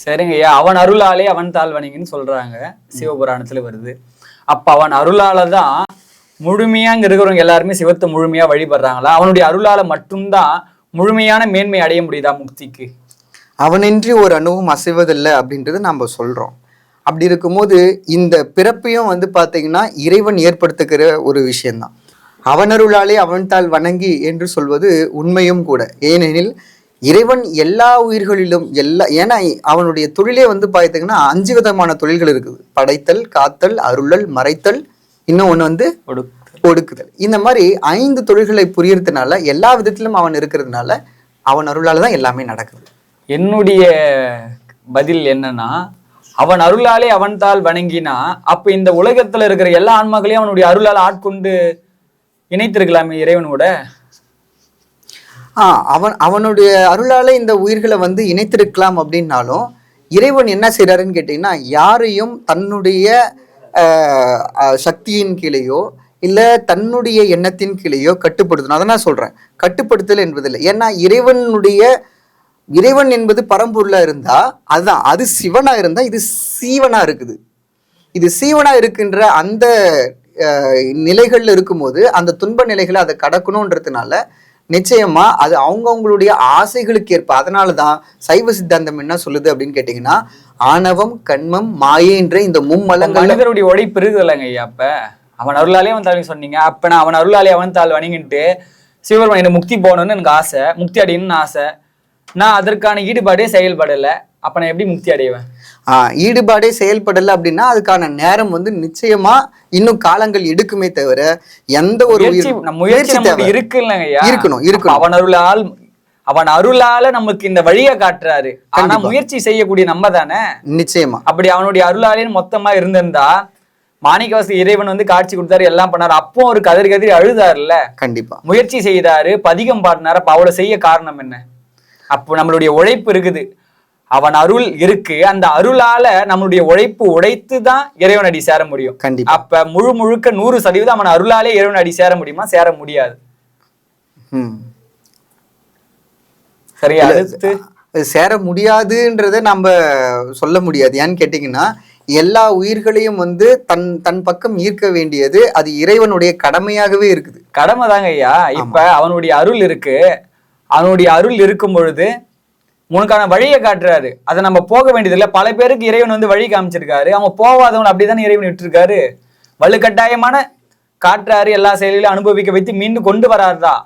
சரிங்க ஐயா, அவன் அருளாலே அவன் தாழ்வணங்கின்னு சொல்றாங்க, சிவபுராணத்துல வருது. அப்ப அவன் அருளால தான் முழுமையா இங்க இருக்கிறவங்க எல்லாருமே சிவத்தை முழுமையா வழிபடுறாங்களா? அவனுடைய அருளால மட்டும்தான் முழுமையான மேன்மை அடைய முடியுதா முக்திக்கு? அவனின்றி ஒரு அணுவும் அசைவதில்லை அப்படின்றது நம்ம சொல்றோம். அப்படி இருக்கும்போது இந்த பிறப்பையும் பாத்தீங்கன்னா இறைவன் ஏற்படுத்துகிற ஒரு விஷயம்தான். அவனருளாலே அவன்தால் வணங்கி என்று சொல்வது உண்மையும் கூட. ஏனெனில் இறைவன் எல்லா உயிர்களிலும் ஏன்னா அவனுடைய தொழிலே பார்த்தீங்கன்னா 5 விதமான தொழில்கள் இருக்குது. படைத்தல், காத்தல், அருளல், மறைத்தல், இன்னும் ஒண்ணு ஒடுக்குதல். இந்த மாதிரி 5 தொழில்களை புரியறதுனால எல்லா விதத்திலும் அவன் இருக்கிறதுனால அவன் அருளால தான் எல்லாமே நடக்குது. என்னுடைய பதில் என்னன்னா, அவன் அருளாலே அவன் தாள் வணங்கினா அப்ப இந்த உலகத்துல இருக்கிற எல்லா ஆன்மாக்களையும் அவனுடைய அருளால் ஆட்கொண்டு இணைத்திருக்கலாமே இறைவனோட. அவனுடைய அருளால இந்த உயிர்களை இணைத்திருக்கலாம் அப்படின்னாலும் இறைவன் என்ன செய்யறாருன்னு கேட்டீங்கன்னா, யாரையும் தன்னுடைய சக்தியின் கீழேயோ இல்ல தன்னுடைய எண்ணத்தின் கீழேயோ கட்டுப்படுத்தணும். அதை நான் சொல்றேன், கட்டுப்படுத்தல் என்பதில்லை. ஏன்னா இறைவன் என்பது பரம்பொருளா இருந்தா அதுதான், அது சிவனா இருந்தா இது சீவனா இருக்குது. இது சீவனா இருக்கின்ற அந்த நிலைகள்ல இருக்கும்போது அந்த துன்ப நிலைகளை அதை கடக்கணும்ன்றதுனால நிச்சயமா அது அவங்கவுங்களுடைய ஆசைகளுக்கு ஏற்ப. அதனாலதான் சைவ சித்தாந்தம் என்ன சொல்லுது அப்படின்னு கேட்டீங்கன்னா, ஆணவம், கண்மம், மாயைன்ற இந்த மும்மலங்கள் மனிதருடைய உழைப்பு இருக்குதுல்லங்க ஐயா. அப்ப அவன் அருளாலே அவன் தாழ்வு சொன்னீங்க, அப்ப நான் அவன் அருளாலே அவன் தாழ் வணங்கிட்டு சிவபெருமான் எனக்கு முக்தி போகணும்னு எனக்கு ஆசை, முக்தி அடையணும்னு ஆசை, நான் அதற்கான ஈடுபாடே செயல்படலை, அப்ப நான் எப்படி முக்தி அடைவேன்? ஈடுபாடே செயல்படலை அப்படின்னா அதுக்கான நேரம் நிச்சயமா இன்னும் காலங்கள் எடுக்குமே தவிர எந்த ஒரு முயற்சி இருக்கு இல்லைங்கய்யா, இருக்கணும். அவன் அருளால நமக்கு இந்த வழியை காட்டுறாரு, ஆனா முயற்சி செய்யக்கூடிய நம்ம தானே. நிச்சயமா அப்படி அவனுடைய அருளாலே மொத்தமா இருந்திருந்தா மாணிக்கவாசக இறைவன் காட்சி கொடுத்தாரு, எல்லாம் பண்ணாரு, அப்போ ஒரு கதறி அழுதாருல்ல. கண்டிப்பா முயற்சி செய்தாரு, பதிகம் பாடினாரு, அப்ப அவளை செய்ய காரணம் என்ன? அப்போ நம்மளுடைய உழைப்பு இருக்குது, அவன் அருள் இருக்கு, அந்த அருளால நம்மளுடைய உழைப்பு உடைத்துதான் இறைவன் அடி சேர முடியும். கண்டிப்பா. அப்ப முழுக்க 100% அவன் அருளாலே இறைவன் அடி சேர முடியுமா? சேர முடியாது. சரியா? அடுத்து சேர முடியாதுன்றத நம்ம சொல்ல முடியாது. ஏன்னு கேட்டீங்கன்னா, எல்லா உயிர்களையும் தன் பக்கம் ஈர்க்க வேண்டியது அது இறைவனுடைய கடமையாகவே இருக்குது. கடமை தாங்க ஐயா. இப்ப அவனுடைய அருள் இருக்கு, அவனுடைய அருள் இருக்கும் பொழுது உனக்கான வழியை காட்டுறாரு, அதை நம்ம போக வேண்டியது இல்லை. பல பேருக்கு இறைவன் வழி காமிச்சிருக்காரு, அவங்க போவாதவன் அப்படிதானே இறைவன் விட்டுருக்காரு. வலுக்கட்டாயமான காட்டுறாரு, எல்லா செயலிலும் அனுபவிக்க வைத்து மீண்டும் கொண்டு வராருதான்.